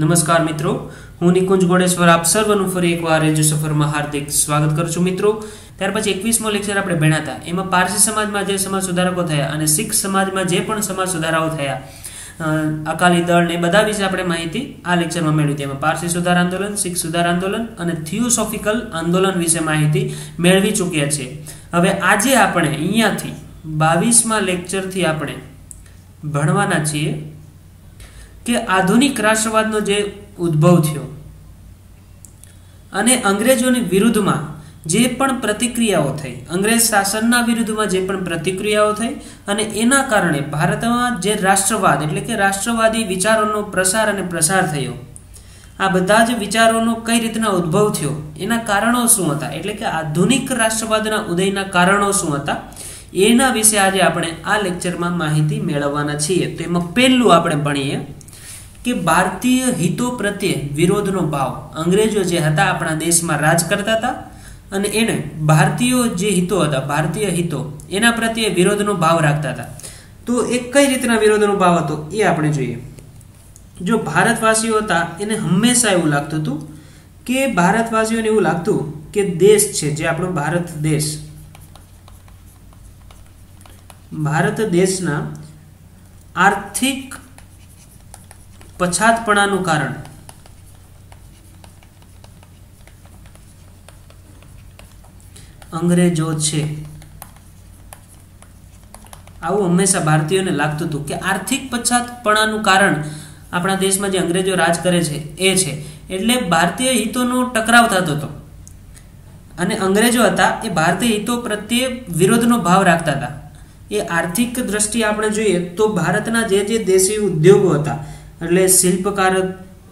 नमस्कार मित्रों, हूँ निकुंज गोडेश्वर आप सर्वનું ફરી એકવાર રેડિયો સફરમાં હાર્દિક સ્વાગત કરું છું મિત્રો। ત્યાર પછી 21મો લેક્ચર આપણે ભણ્યા હતા, એમાં પારસી સમાજમાં જે સમાજ સુધારકો થયા અને શીખ સમાજમાં જે પણ સમાજ સુધારાઓ થયા, અકાલી દળ ને બધા વિશે આપણે માહિતી આ લેક્ચરમાં મેળવી હતી। એમાં પારસી સુધાર આંદોલન, શીખ સુધાર આંદોલન અને થિયોસોફિકલ આંદોલન વિશે માહિતી મેળવી ચૂક્યા છે। હવે આજે આપણે અહીંયાથી 22મા લેક્ચરથી આપણે ભણવાના છીએ કે આધુનિક રાષ્ટ્રવાદનો જે ઉદ્ભવ થયો અને અંગ્રેજોની વિરુદ્ધમાં જે પણ પ્રતિક્રિયાઓ થઈ, અંગ્રેજ શાસનના વિરુદ્ધમાં જે પણ પ્રતિક્રિયાઓ થઈ અને એના કારણે ભારતમાં જે રાષ્ટ્રવાદ એટલે કે રાષ્ટ્રવાદી વિચારોનો પ્રસાર અને પ્રસાર થયો, આ બધા જ વિચારોનો કઈ રીતના ઉદ્ભવ થયો, એના કારણો શું હતા, એટલે કે આધુનિક રાષ્ટ્રવાદના ઉદયના કારણો શું હતા, એના વિશે આજે આપણે આ લેક્ચરમાં માહિતી મેળવવાના છીએ। તો એમાં પહેલું આપણે ભણીએ કે ભારતીય હિતો પ્રત્યે વિરોધનો ભાવ। અંગ્રેજો જે હતા આપણા દેશમાં રાજ કરતા હતા અને એને ભારતીયો જે હિતો હતા, ભારતીય હિતો એના પ્રત્યે વિરોધનો ભાવ રાખતા હતા। તો એ કઈ રીતના વિરોધનો ભાવ હતો એ આપણે જોઈએ। જો ભારતવાસીઓ હતા એને હંમેશા એવું લાગતું હતું કે ભારતવાસીઓને એવું લાગતું કે દેશ છે જે આપણો ભારત દેશ, ભારત દેશના આર્થિક પછાતપણાનું કારણ અંગ્રેજો છે। આવું હંમેશા ભારતીયોને લાગતું હતું કે આર્થિક પછાતપણાનું કારણ આપણા દેશમાં જે અંગ્રેજો રાજ કરે છે એ છે, એટલે ભારતીય હિતોનો ટકરાવ થતો હતો અને અંગ્રેજો હતા એ ભારતીય હિતો પ્રત્યે વિરોધનો ભાવ રાખતા હતા। એ આર્થિક દ્રષ્ટિએ આપણે જોઈએ તો ભારતના જે દેશી ઉદ્યોગો હતા, એટલે શિલ્પકાર,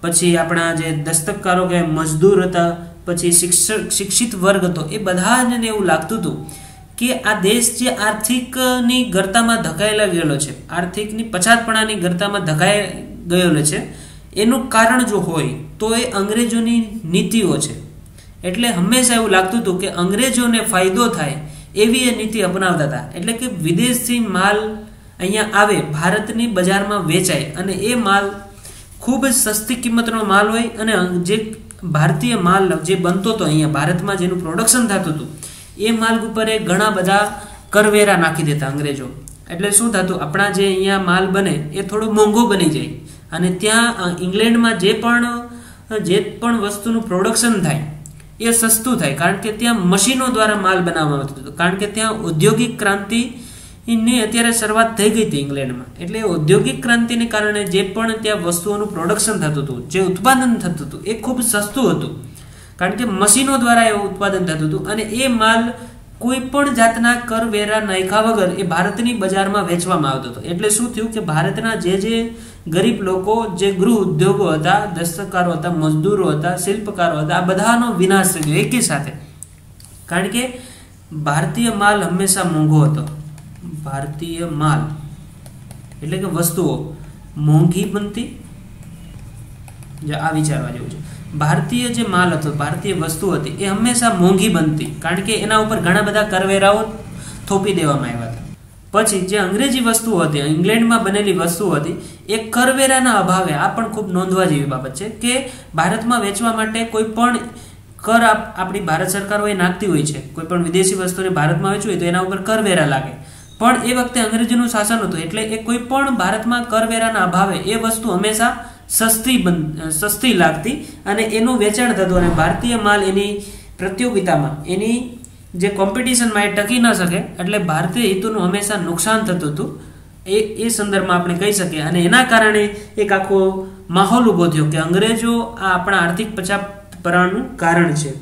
પછી આપણા જે દસ્તકકારો કે મજદૂર હતા, પછી શિક્ષિત વર્ગ હતો, એ બધાને એવું લાગતું હતું કે આ દેશ જે આર્થિકની ગરતામાં ધકેલાઈ ગયેલો છે, આર્થિકની પછાતપણાની ગરતામાં ધકેલાઈ ગયેલો છે, એનું કારણ જો હોય તો એ અંગ્રેજોની નીતિઓ છે। એટલે હંમેશા એવું લાગતું હતું કે અંગ્રેજોને ફાયદો થાય એવી એ નીતિ અપનાવતા હતા, એટલે કે વિદેશથી માલ અહીંયા આવે, ભારતની બજારમાં વેચાય અને એ માલ ખૂબ જ સસ્તી કિંમતનો માલ હોય અને જે ભારતીય માલ જે બનતો હતો અહીંયા ભારતમાં જેનું પ્રોડક્શન થતું હતું એ માલ ઉપર ઘણા બધા કરવેરા નાખી દેતા અંગ્રેજો। એટલે શું થતું, આપણા જે અહીંયા માલ બને એ થોડો મોંઘો બની જાય અને ત્યાં ઇંગ્લેન્ડમાં જે પણ વસ્તુનું પ્રોડક્શન થાય એ સસ્તું થાય, કારણ કે ત્યાં મશીનો દ્વારા માલ બનાવવામાં આવતો હતો, કારણ કે ત્યાં ઔદ્યોગિક ક્રાંતિ ની અત્યારે શરૂઆત થઈ ગઈ હતી ઇંગ્લેન્ડમાં। એટલે ઔદ્યોગિક ક્રાંતિને કારણે જે પણ ત્યાં વસ્તુઓનું પ્રોડક્શન થતું હતું, જે ઉત્પાદન થતું હતું એ ખૂબ સસ્તું હતું, કારણ કે મશીનો દ્વારા એવું ઉત્પાદન થતું હતું અને એ માલ કોઈ પણ જાતના કરવેરા નાખ્યા વગર એ ભારતની બજારમાં વેચવામાં આવતો હતો। એટલે શું થયું કે ભારતના જે ગરીબ લોકો, જે ગૃહ ઉદ્યોગો હતા, દસ્તકારો હતા, મજદૂરો હતા, શિલ્પકારો હતા, આ બધાનો વિનાશ થઈ ગયો એકી સાથે, કારણ કે ભારતીય માલ હંમેશા મોંઘો હતો। ભારતીય માલ એટલે કે વસ્તુઓ મોંઘી બનતી, આ વિચારવા જેવું છે। ભારતીય જે માલ હતો, ભારતીય વસ્તુ હતી એ હંમેશા મોંઘી બનતી, કારણ કે એના ઉપર ઘણા બધા કરવેરાઓ થોપી દેવામાં આવ્યા હતા। પછી જે અંગ્રેજી વસ્તુઓ હતી, ઇંગ્લેન્ડમાં બનેલી વસ્તુઓ હતી, એ કરવેરાના અભાવે, આ પણ ખૂબ નોંધવા જેવી બાબત છે કે ભારતમાં વેચવા માટે કોઈ પણ કર આપણી ભારત સરકાર હોય નાખતી હોય છે, કોઈ પણ વિદેશી વસ્તુને ભારતમાં વેચવી હોય તો એના ઉપર કરવેરા લાગે, પણ એ વખતે અંગ્રેજોનું શાસન હતું એટલે એ કોઈ પણ ભારતમાં કરવેરાના અભાવે એ વસ્તુ હંમેશા સસ્તી લાગતી અને એનું વેચાણ થતું અને ભારતીય માલ એની પ્રતિયોગિતામાં, એની જે કોમ્પિટિશનમાં એ ટકી ન શકે, એટલે ભારતીય હિતોનું હંમેશા નુકસાન થતું હતું। એ સંદર્ભમાં આપણે કહી શકીએ અને એના કારણે એક આખો માહોલ ઊભો થયો કે અંગ્રેજો આ આપણા આર્થિક પછાતપણાનું કારણ છે।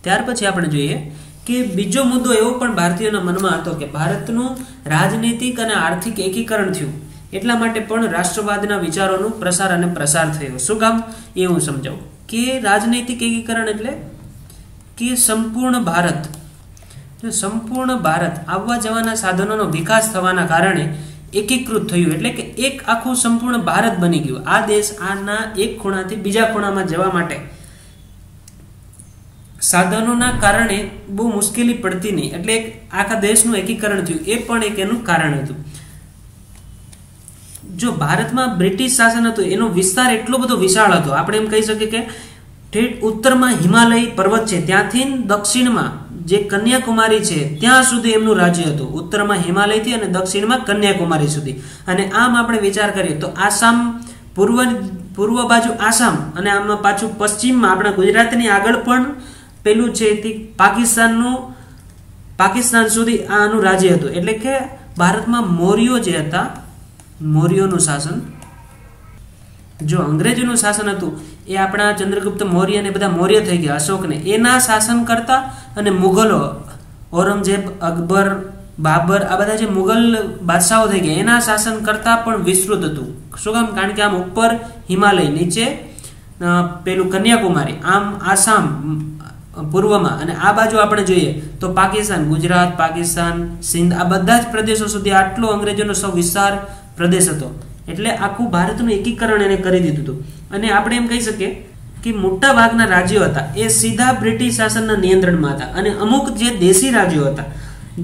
ત્યાર પછી આપણે જોઈએ કે બીજો મુદ્દો એવો પણ ભારતીયોના મનમાં હતો કે ભારતનું રાજનીતિક અને આર્થિક એકીકરણ થયું, એટલા માટે પણ રાષ્ટ્રવાદના વિચારોનું પ્રસાર અને પ્રસાર થયો। શું કામ એ હું સમજાવું કે રાજનૈતિક એકીકરણ એટલે કે સંપૂર્ણ ભારત આવવા જવાના સાધનોનો વિકાસ થવાના કારણે એકીકૃત થયું, એટલે કે એક આખું સંપૂર્ણ ભારત બની ગયું। આ દેશ આના એક ખૂણાથી બીજા ખૂણામાં જવા માટે સાધનોના કારણે બહુ મુશ્કેલી પડતી નહીં, એટલે આખા દેશનું એકીકરણ થયું, એ પણ એક એનું કારણ હતું। જો ભારતમાં બ્રિટિશ શાસન હતું એનો વિસ્તાર એટલો બધો વિશાળ હતો, આપણે એમ કહી શકીએ કે ઠેઠ ઉત્તરમાં હિમાલય પર્વત છે ત્યાંથી દક્ષિણમાં જે કન્યાકુમારી છે ત્યાં સુધી એમનું રાજ્ય હતું, ઉત્તરમાં હિમાલયથી અને દક્ષિણમાં કન્યાકુમારી સુધી. અને આમ આપણે વિચાર કરીએ તો આસામ પૂર્વ બાજુ આસામ અને આમાં પાછું પશ્ચિમમાં આપણા ગુજરાતની આગળ પણ પેલું છે તે પાકિસ્તાન સુધી આનું રાજ્ય હતું. એટલે કે ભારતમાં મૌર્યો જે હતા, મૌર્યોનું શાસન, જો અંગ્રેજોનું શાસન હતું એ આપણા ચંદ્રગુપ્ત મૌર્ય ને બધા મૌર્ય થઈ ગયા, અશોકને એના શાસન કરતા, અને મુગલો ઔરંગઝેબ, અકબર, બાબર આ બધા જે મુગલ બાદશાહો થઈ ગયા એના શાસન કરતા પણ વિસ્તૃત હતું. શું કામ? કારણ કે આમ ઉપર હિમાલય, નીચે પેલું કન્યાકુમારી, આમ આસામ પૂર્વમાં, અને આ બાજુ આપણે જોઈએ તો પાકિસ્તાન, ગુજરાત, પાકિસ્તાન, સિંધ આ બધા જ પ્રદેશો સુધી આટલો અંગ્રેજોનો સૌ વિસ્તાર પ્રદેશ હતો. એટલે આખું ભારતનું એકીકરણ એને કરી દીધું હતું. અને આપણે એમ કહી શકીએ કે મોટા ભાગના રાજ્યો હતા એ સીધા બ્રિટિશ શાસનના નિયંત્રણમાં હતા, અને અમુક જે દેશી રાજ્યો હતા,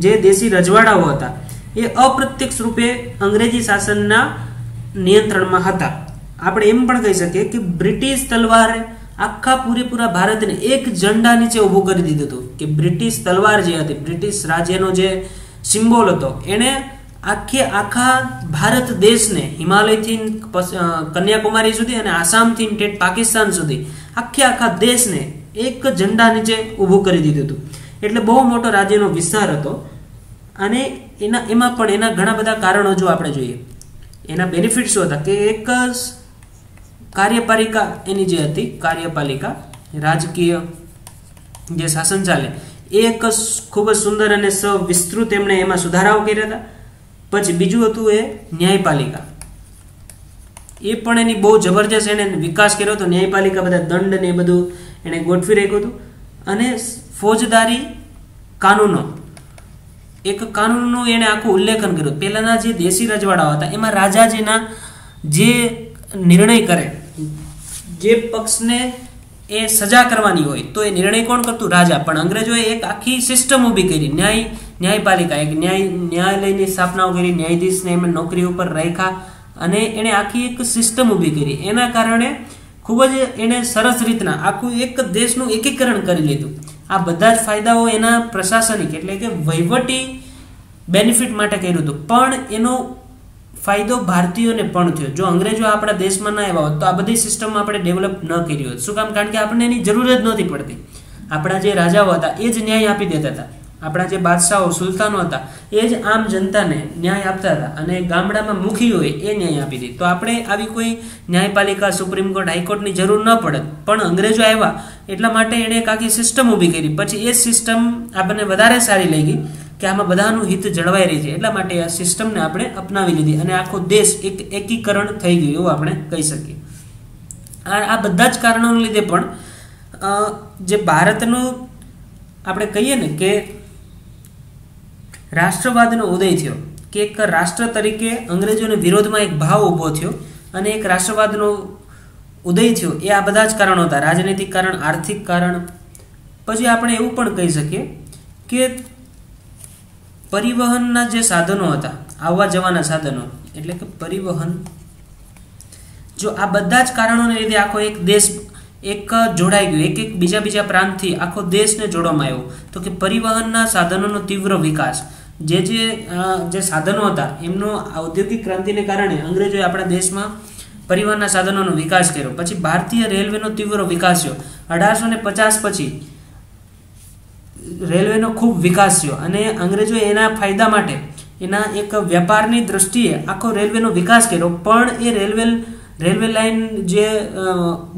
જે દેશી રજવાડાઓ હતા એ અપ્રત્યક્ષ રૂપે અંગ્રેજી શાસનના નિયંત્રણમાં હતા. આપણે એમ પણ કહી શકીએ કે બ્રિટિશ તલવારે આખા પૂરેપૂરા ભારતને એક ઝંડા નીચે ઊભું કરી દીધું હતું. કે બ્રિટિશ તલવાર જે હતી, બ્રિટિશ રાજ્યનો જે સિમ્બોલ હતો, એને આખા ભારત દેશને હિમાલયથી કન્યાકુમારી સુધી અને આસામથી ઠેઠ પાકિસ્તાન સુધી આખા દેશને એક ઝંડા નીચે ઊભું કરી દીધું હતું. એટલે બહુ મોટો રાજ્યનો વિસ્તાર હતો. અને એમાં પણ એના ઘણા બધા કારણો જો આપણે જોઈએ, એના બેનિફિટ્સ હતા કે એક કાર્યપાલિકા એની જે હતી, કાર્યપાલિકા રાજકીય જે શાસન ચાલે એ એક ખૂબ જ સુંદર અને વિસ્તૃત એમણે એમાં સુધારાઓ કર્યા હતા. પછી બીજું હતું એ ન્યાયપાલિકા, એ પણ એની બહુ જબરજસ્ત એને વિકાસ કર્યો હતો. ન્યાયપાલિકા બધા દંડ ને એ બધું એને ગોઠવી રાખ્યું હતું. અને ફોજદારી કાનૂનો, એક કાનૂનનું એને આખું ઉલ્લેખન કર્યું. પહેલાના જે દેશી રજવાડાઓ હતા એમાં રાજાજીના જે નિર્ણય કરે, જે પક્ષને એ સજા કરવાની હોય તો એ નિર્ણય કોણ કરતું? રાજા. પણ અંગ્રેજોએ એક આખી સિસ્ટમ ઊભી કરી, ન્યાયપાલિકા, એક ન્યાયાલયની સ્થાપનાઓ કરી, ન્યાયાધીશને એમને નોકરી ઉપર રાખ્યા, અને એને આખી એક સિસ્ટમ ઊભી કરી. એના કારણે ખૂબ જ એને સરસ રીતના આખું એક દેશનું એકીકરણ કરી લીધું. આ બધા જ ફાયદાઓ એના પ્રશાસનિક એટલે કે વહીવટી બેનિફિટ માટે કર્યું હતું. પણ એનો ફાયદો ભારતીયોને પણ થયો. જો અંગ્રેજો આપણા દેશમાં ના આવ્યા હોત તો આ બધી સિસ્ટમ આપણે ડેવલપ ન કરી હોત. શું કામ? કારણ કે આપણને એની જરૂર જ નહોતી પડતી. આપણા જે રાજાઓ હતા એ જ ન્યાય આપી દેતા હતા. આપણા જે બાદશાહો, સુલતાનો હતા એ જ આમ જનતાને ન્યાય આપતા હતા, અને ગામડામાં મુખી હોય એ ન્યાય આપી દે. તો આપણે આવી કોઈ ન્યાયપાલિકા, સુપ્રીમ કોર્ટ, હાઈકોર્ટની જરૂર ન પડે. પણ અંગ્રેજો આવ્યા એટલા માટે એણે એક આખી સિસ્ટમ ઊભી કરી. પછી એ સિસ્ટમ આપણને વધારે સારી લાગી કે આમાં બધાનું હિત જળવાઈ રહી છે, એટલા માટે આ સિસ્ટમને આપણે અપનાવી લીધી અને આખો દેશ એક એકીકરણ થઈ ગયું એવું આપણે કહી શકીએ. આ બધા જ કારણોને લીધે પણ જે ભારતનું આપણે કહીએ ને કે રાષ્ટ્રવાદનો ઉદય થયો, કે એક રાષ્ટ્ર તરીકે અંગ્રેજોને વિરોધમાં એક ભાવ ઊભો થયો અને એક રાષ્ટ્રવાદનો ઉદય થયો, એ આ બધા જ કારણો હતા. રાજનૈતિક કારણ, આર્થિક કારણ. પછી આપણે એવું પણ કહી શકીએ કે પરિવહનના જે સાધનો હતા, આવવા જવાના સાધનો, એટલે કે પરિવહન, જો આ બધા જ કારણોને લીધે આખો એક દેશ એક જોડાઈ ગયો, એક બીજા પ્રાંતથી આખો દેશને જોડવામાં આવ્યો. તો કે પરિવહનના સાધનોનો તીવ્ર વિકાસ, જે સાધનો હતા એમનો ઔદ્યોગિક ક્રાંતિને કારણે અંગ્રેજોએ આપણા દેશમાં પરિવહનના સાધનોનો વિકાસ કર્યો. પછી ભારતીય રેલવેનો તીવ્ર વિકાસ થયો. 1850 પછી રેલવેનો ખૂબ વિકાસ થયો અને અંગ્રેજોએ એના ફાયદા માટે એના એક વેપારની દ્રષ્ટિએ આખો રેલવેનો વિકાસ કર્યો. પણ એ રેલવે લાઇન જે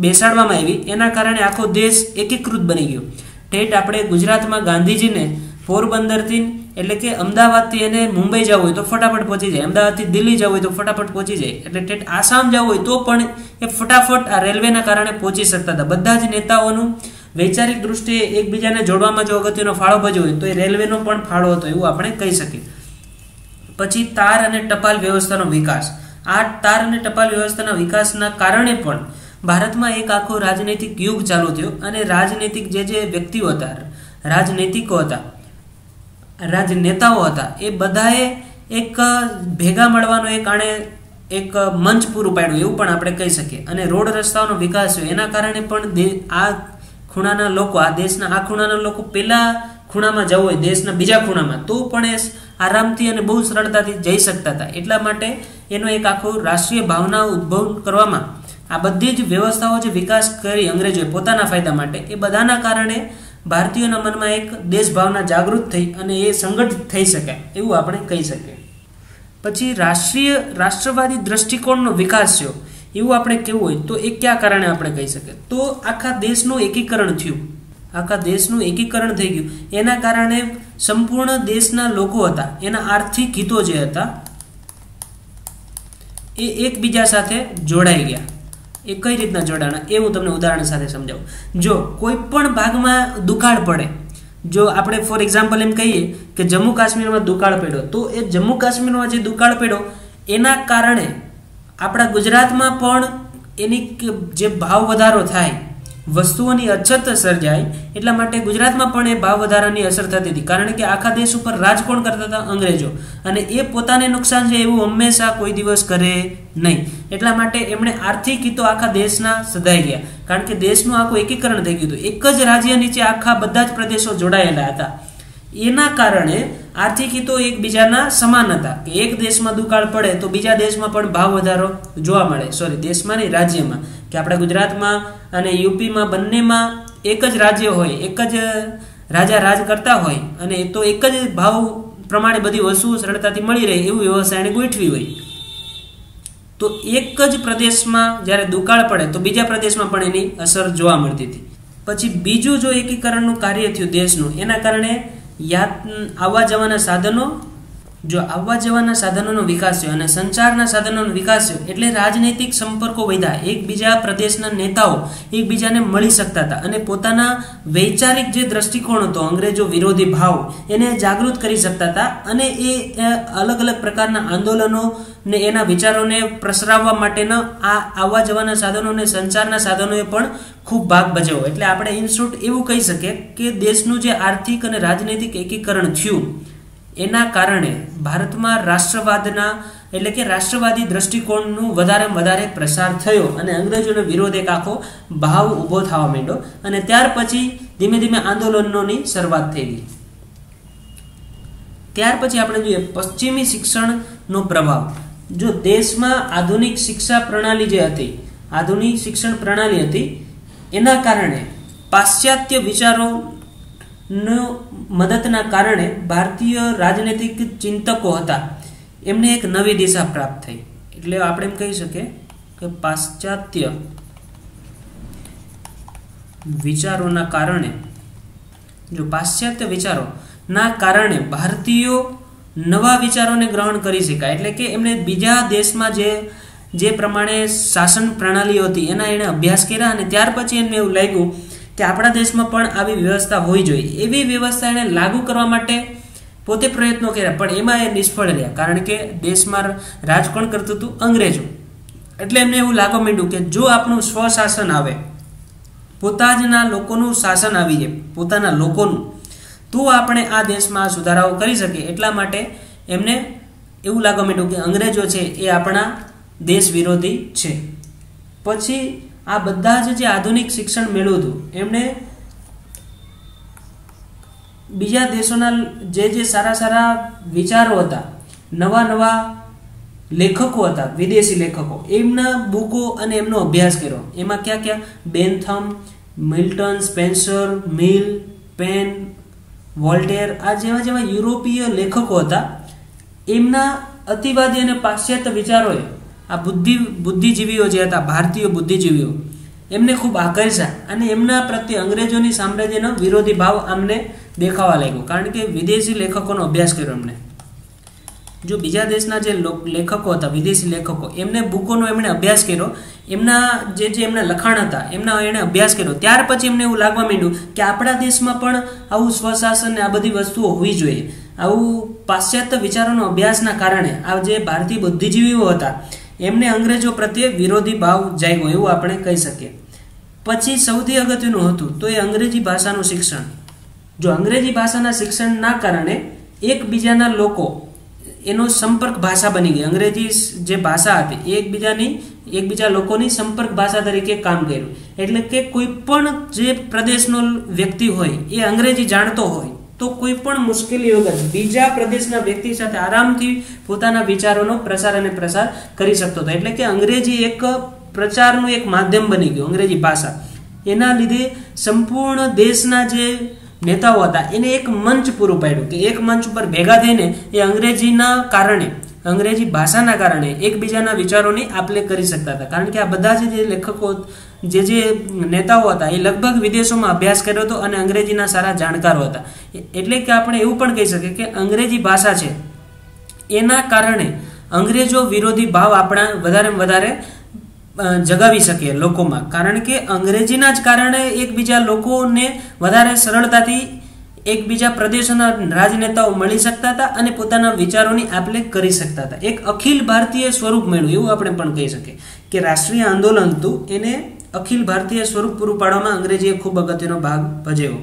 બેસાડવામાં આવી એના કારણે આખો દેશ એકીકૃત બની ગયો. ઠેઠ આપણે ગુજરાતમાં ગાંધીજીને પોરબંદરથી એટલે કે અમદાવાદથી એને મુંબઈ જવું હોય તો ફટાફટ પહોંચી જાય, અમદાવાદથી દિલ્હી જવું હોય તો ફટાફટ પહોંચી જાય, એટલે ઠેઠ આસામ જવું હોય તો પણ એ ફટાફટ આ રેલવેના કારણે પહોંચી શકતા હતા. બધા જ નેતાઓનું વૈચારિક દૃષ્ટિએ એકબીજાને જોડવામાં જો અગત્યનો ફાળો ભજ્યો હોય તો એ રેલવેનો પણ ફાળો હતો એવું આપણે કહી શકીએ. પછી તાર અને ટપાલ વ્યવસ્થાનો વિકાસ. આ તાર અને ટપાલ વ્યવસ્થાના વિકાસના કારણે પણ ભારતમાં એક આખો રાજનૈતિક યુગ ચાલુ થયો અને રાજનૈતિક જે વ્યક્તિઓ હતા, રાજનૈતિકો હતા, રાજનેતાઓ હતા, એ બધાએ એક ભેગા મળવાનો એક આણે એક મંચ પૂરું પાડ્યું એવું પણ આપણે કહી શકીએ. અને રોડ રસ્તાઓનો વિકાસ થયો એના કારણે પણ આ ખૂણાના લોકો, આ દેશના આ ખૂણાના લોકો પેલા ખૂણામાં જવું હોય દેશના બીજા ખૂણામાં તો પણ એ આરામથી અને બહુ સરળતાથી જઈ શકતા હતા. એટલા માટે એનો એક આખો રાષ્ટ્રીય ભાવના ઉદ્ભવ કરવામાં આ બધી જ વ્યવસ્થાઓ જે વિકાસ કરી અંગ્રેજોએ પોતાના ફાયદા માટે, એ બધાના કારણે ભારતીયોના મનમાં એક દેશભાવના જાગૃત થઈ અને એ સંગઠિત થઈ શકે એવું આપણે કહી શકીએ. પછી રાષ્ટ્રવાદી દ્રષ્ટિકોણનો વિકાસ થયો એવું આપણે કહેવું હોય તો એ કયા કારણે આપણે કહી શકીએ? તો આખા દેશનું એકીકરણ થયું, આખા દેશનું એકીકરણ થઈ ગયું. એના કારણે સંપૂર્ણ દેશના લોકો હતા એના આર્થિક હિતો જે હતા એ એકબીજા સાથે જોડાઈ ગયા. એ કઈ રીતના જોડાણા એ હું તમને ઉદાહરણ સાથે સમજાવું. જો કોઈ પણ ભાગમાં દુકાળ પડે, જો આપણે ફોર એક્ઝામ્પલ એમ કહીએ કે જમ્મુ કાશ્મીરમાં દુકાળ પડ્યો, તો એ જમ્મુ કાશ્મીરમાં જે દુકાળ પડ્યો એના કારણે આપણા ગુજરાતમાં પણ એની જે ભાવ વધારો થાય, વસ્તુઓની અછત સર્જાય, એટલા માટે ગુજરાતમાં પણ એ ભાવ વધારાની અસર થતી હતી. કારણ કે આખા દેશ ઉપર રાજ કોણ કરતા હતા? અંગ્રેજો. અને એ પોતાને નુકસાન છે એવું હંમેશા કોઈ દિવસ કરે નહીં. એટલા માટે એમણે આર્થિક હિતો આખા દેશના સધાઈ ગયા, કારણ કે દેશનું આખું એકીકરણ થઈ ગયું હતું. એક જ રાજ્ય નીચે આખા બધા જ પ્રદેશો જોડાયેલા હતા. એના કારણે આર્થિક હિતો એકબીજાના સમાન હતા કે એક દેશમાં દુકાળ પડે તો બીજા દેશમાં પણ ભાવ વધારો જોવા મળે. દેશમાં નહીં, રાજ્યમાં. કે આપણા ગુજરાતમાં અને યુપીમાં બંનેમાં એક જ રાજ્ય હોય, એક જ રાજા રાજ કરતા હોય અને તો એક જ ભાવ પ્રમાણે બધી વસ્તુઓ સરળતાથી મળી રહે એવું વ્યવસ્થા એને ગોઠવી હોય. તો એક જ પ્રદેશમાં જ્યારે દુકાળ પડે તો બીજા પ્રદેશમાં પણ એની અસર જોવા મળતી હતી. પછી બીજું જો એકીકરણનું કાર્ય થયું દેશનું, એના કારણે આવવા જવાના સાધનોનો વિકાસ થયો અને સંચારના સાધનોનો વિકાસ થયો એટલે રાજનૈતિક સંપર્કો વધ્યા. એકબીજા પ્રદેશના નેતાઓ એકબીજાને મળી શકતા હતા અને પોતાના વૈચારિક જે દ્રષ્ટિકોણ હતો, અંગ્રેજો વિરોધી ભાવ, એને જાગૃત કરી શકતા હતા. અને એ અલગ અલગ પ્રકારના આંદોલનો ને એના વિચારોને પ્રસરાવવા માટેના આ આવવા જવાના સાધનો અને સંચારના સાધનોએ પણ ખૂબ ભાગ ભજવ્યો. એટલે આપણે ઇન શોર્ટ એવું કહી શકીએ કે દેશનું જે આર્થિક અને રાજનૈતિક એકીકરણ થયું એના કારણે ભારતમાં રાષ્ટ્રવાદી દ્રષ્ટિકોણનું વધારે પ્રસાર થયો અને અંગ્રેજોનો વિરોધ એક આખો ભાવ ઊભો થવા માંડ્યો. અને ત્યાર પછી ધીમે ધીમે આંદોલનોની શરૂઆત થઈ ગઈ. ત્યાર પછી આપણે જોઈએ પશ્ચિમી શિક્ષણનો પ્રભાવ. જો દેશમાં આધુનિક શિક્ષણ પ્રણાલી હતી એના કારણે પાશ્ચાત્ય વિચારો મદદના કારણે ભારતીય રાજનૈતિક ચિંતકો હતા એમને એક નવી દિશા પ્રાપ્ત થઈ. એટલે આપણે એમ કહી શકીએ કે પાશ્ચાત્ય વિચારોના કારણે ભારતીયો નવા વિચારોને ગ્રહણ કરી શકાય. એટલે કે એમને બીજા દેશમાં જે પ્રમાણે શાસન પ્રણાલીઓ હતી એના એને અભ્યાસ કર્યા અને ત્યાર પછી એમને એવું લાગ્યું કે આપણા દેશમાં પણ આવી વ્યવસ્થા હોવી જોઈએ. એવી વ્યવસ્થા એને લાગુ કરવા માટે પોતે પ્રયત્નો કર્યા, પણ એમાં એ નિષ્ફળ રહ્યા. કારણ કે દેશમાં રાજ કોણ કરતું હતું? અંગ્રેજો. એટલે એમને એવું લાગવા માંડ્યું કે જો આપણું સ્વશાસન આવે, પોતાના લોકોનું શાસન આવી જાય, પોતાના લોકોનું, તો આપણે આ દેશમાં સુધારાઓ કરી શકીએ. એટલા માટે એમને એવું લાગવા માંડ્યું કે અંગ્રેજો છે એ આપણા દેશ વિરોધી છે. પછી આ બધા જ જે આધુનિક શિક્ષણ મેળવ્યું હતું એમણે બીજા દેશોના જે સારા વિચારો હતા, નવા લેખકો હતા, વિદેશી લેખકો, એમના બુકો અને એમનો અભ્યાસ કર્યો. એમાં ક્યાં બેન્થમ, મિલ્ટન, સ્પેન્સર, મિલ, પેન, વોલ્ટેર, આ જેવા યુરોપીય લેખકો હતા. એમના અતિવાદી અને પાશ્ચાત્ય વિચારોએ આ બુદ્ધિજીવીઓ જે હતા, ભારતીય બુદ્ધિજીવીઓ, એમને ખૂબ આકર્ષા અને એમના પ્રત્યે અંગ્રેજોની સામ્રાજ્યનો વિરોધી ભાવ આમને દેખાવા લાગ્યો. કારણ કે વિદેશી લેખકોનો અભ્યાસ કર્યો એમણે. જો બીજા દેશના જે લેખકો હતા, વિદેશી લેખકો, એમને બુકોનો એમણે અભ્યાસ કર્યો, એમના જે એમના લખાણ હતા એમના એણે અભ્યાસ કર્યો. ત્યાર પછી એમને એવું લાગવા માંડ્યું કે આપણા દેશમાં પણ આવું સ્વશાસન ને આ બધી વસ્તુઓ હોવી જોઈએ. આવું પાશ્ચાત્ય વિચારોનો અભ્યાસના કારણે આ જે ભારતીય બુદ્ધિજીવીઓ હતા એમને અંગ્રેજો પ્રત્યે વિરોધી ભાવ જાગ્યો એવું આપણે કહી શકીએ. પછી સૌથી અગત્યનું હતું તો એ અંગ્રેજી ભાષાનું શિક્ષણ. જો અંગ્રેજી ભાષાના શિક્ષણના કારણે એકબીજાના લોકો એનો સંપર્ક ભાષા બની ગઈ. અંગ્રેજી જે ભાષા હતી એ એકબીજા લોકોની સંપર્ક ભાષા તરીકે કામ કર્યું. એટલે કે કોઈ પણ જે પ્રદેશનો વ્યક્તિ હોય એ અંગ્રેજી જાણતો હોય તો કોઈ પણ મુશ્કેલી વગર બીજા પ્રદેશના વ્યક્તિ સાથે આરામથી પોતાના વિચારોનો પ્રસાર કરી શકતો હતો. એટલે કે અંગ્રેજી એક પ્રચારનું એક માધ્યમ બની ગયું. અંગ્રેજી ભાષા એના લીધે સંપૂર્ણ દેશના જે નેતાઓ હતા એને એક મંચ પૂરું પાડ્યું કે એક મંચ ઉપર ભેગા થઈને એ અંગ્રેજીના કારણે, અંગ્રેજી ભાષાના કારણે એકબીજાના વિચારોની આપ-લે કરી શકતા હતા. કારણ કે આ બધા જે લેખકો, જે નેતાઓ હતા એ લગભગ વિદેશોમાં અભ્યાસ કર્યો હતો અને અંગ્રેજીના સારા જાણકારો હતા. એટલે કે આપણે એવું પણ કહી શકીએ કે અંગ્રેજી ભાષા છે એના કારણે અંગ્રેજો વિરોધી ભાવ આપણા વધારે જગાવી શકીએ લોકોમાં. કારણ કે અંગ્રેજીના જ કારણે એકબીજા લોકોને વધારે સરળતાથી એકબીજા પ્રદેશોના રાજનેતાઓ મળી શકતા હતા અને પોતાના વિચારોની આપ-લે કરી શકતા હતા. એક અખિલ ભારતીય સ્વરૂપ મળ્યું એવું આપણે પણ કહી શકીએ કે રાષ્ટ્રીય આંદોલન હતું એને અખિલ ભારતીય સ્વરૂપ પૂરું પાડવામાં અંગ્રેજીએ ખૂબ અગત્યનો ભાગ ભજવ્યો.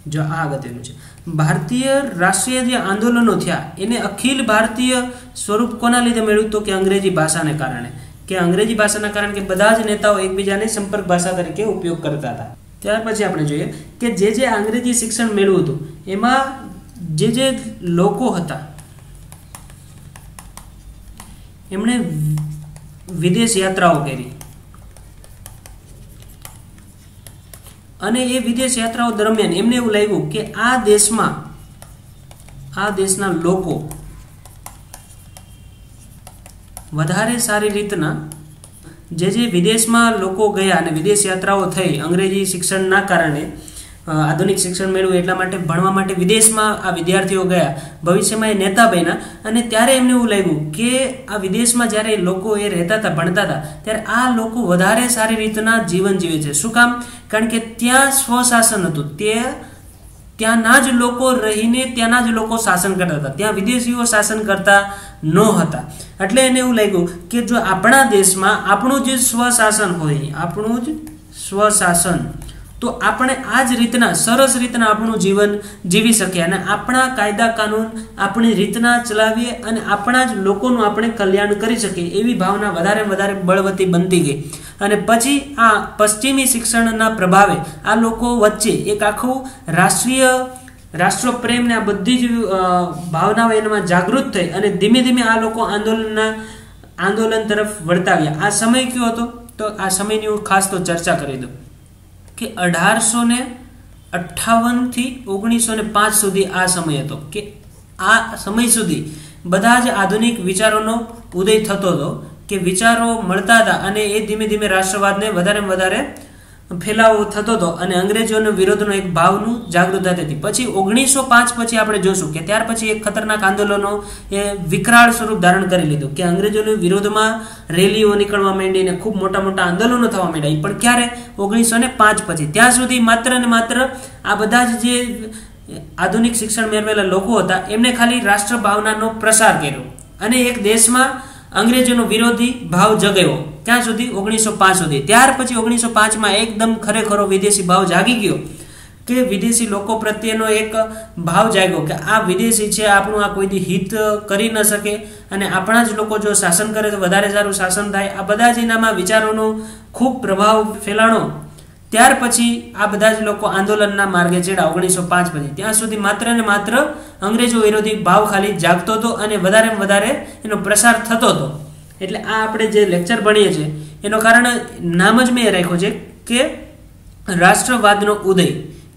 જો આ અગત્યનું છે, ભારતીય રાષ્ટ્રીય જે આંદોલનો થયા એને અખિલ ભારતીય સ્વરૂપ કોના લીધે મળ્યું તો કે અંગ્રેજી ભાષાને કારણે. કે અંગ્રેજી ભાષાના કારણે કે બધા જ નેતાઓ એકબીજાને સંપર્ક ભાષા તરીકે ઉપયોગ કરતા હતા. ત્યાર પછી આપણે જોઈએ કે જે અંગ્રેજી શિક્ષણ મેળવ્યું હતું એમાં જે લોકો હતા એમણે વિદેશ યાત્રાઓ કરી અને એ વિદેશ યાત્રાઓ દરમિયાન એમને એવું લાગ્યું કે આ દેશના લોકો વધારે સારી રીતના જે વિદેશમાં લોકો ગયા અને વિદેશ યાત્રાઓ થઈ અંગ્રેજી શિક્ષણના કારણે આધુનિક શિક્ષણ મેળવ્યું એટલા માટે ભણવા માટે વિદેશમાં આ વિદ્યાર્થીઓ ગયા, ભવિષ્યમાં એ નેતા બન્યા અને ત્યારે એમને એવું લાગ્યું કે આ વિદેશમાં જ્યારે લોકો એ રહેતા હતા, ભણતા હતા ત્યારે આ લોકો વધારે સારી રીતના જીવન જીવે છે. શું કામ? કારણ કે ત્યાં સ્વશાસન હતું. ત્યાંના જ લોકો રહીને ત્યાંના જ લોકો શાસન કરતા હતા. ત્યાં વિદેશીઓ શાસન કરતા ન હતા. એટલે એને એવું લાગ્યું કે જો આપણા દેશમાં આપણું જ સ્વશાસન તો આપણે આ જ રીતના સરસ રીતના આપણું જીવન જીવી શકીએ અને આપણા કાયદા કાનૂન આપણી રીતના ચલાવીએ અને આપણા જ લોકોનું આપણે કલ્યાણ કરી શકીએ એવી ભાવના વધારે બળવતી બનતી ગઈ. અને પછી આ પશ્ચિમી શિક્ષણના પ્રભાવે આ લોકો વચ્ચે એક આખું રાષ્ટ્રપ્રેમ ને આ બધી જ ભાવનાઓ એનામાં જાગૃત થઈ અને ધીમે ધીમે આ લોકો આંદોલન તરફ વળતા ગયા. આ સમય કયો હતો તો આ સમયની હું ખાસ તો ચર્ચા કરી દઉં કે 1858 થી 1905 સુધી આ સમય હતો કે આ સમય સુધી બધા જ આધુનિક વિચારોનો ઉદય થતો હતો કે વિચારો મળતા હતા અને એ ધીમે ધીમે રાષ્ટ્રવાદને વધારે ફેલાવો થતો હતો અને અંગ્રેજોનો વિરોધનો એક ભાવનું જાગૃત થતી હતી. પછી 1905 પછી આપણે જોશું કે ત્યાર પછી એક ખતરનાક આંદોલનો એ વિકરાળ સ્વરૂપ ધારણ કરી લીધું કે અંગ્રેજોના વિરોધમાં રેલીઓ નીકળવા માંડીને ખૂબ મોટા આંદોલનો થવા માંડ્યા. પણ ક્યારે? 1905 પછી. ત્યાં સુધી માત્ર ને માત્ર આ બધા જ જે આધુનિક શિક્ષણ મેળવેલા લોકો હતા એમને ખાલી રાષ્ટ્ર ભાવનાનો પ્રસાર કર્યો અને એક દેશમાં અંગ્રેજોનો વિરોધી ભાવ જગાવ્યો. ત્યાં સુધી 1905 સુધી. ત્યાર પછી 1905 એકદમ ખરેખરો વિદેશી ભાવ જાગી ગયો કે વિદેશી લોકો પ્રત્યેનો એક ભાવ જાગ્યો કે આ વિદેશી છે, આપણું આ કોઈ હિત કરી ન શકે અને આપણા જ લોકો જો શાસન કરે તો વધારે સારું શાસન થાય. આ બધા જ એનામાં વિચારોનો ખૂબ પ્રભાવ ફેલાણો. ત્યાર પછી આ બધા જ લોકો આંદોલનના માર્ગે ચડ્યા 1905 પછી. ત્યાં સુધી માત્ર ને માત્ર અંગ્રેજો વિરોધી ભાવ ખાલી જાગતો હતો અને વધારે એનો પ્રસાર થતો હતો. એટલે આ આપણે જે લેક્ચર ભણીએ છીએ એનો કારણ નામ જ મેં રાખ્યો છે કે રાષ્ટ્રવાદનો ઉદય,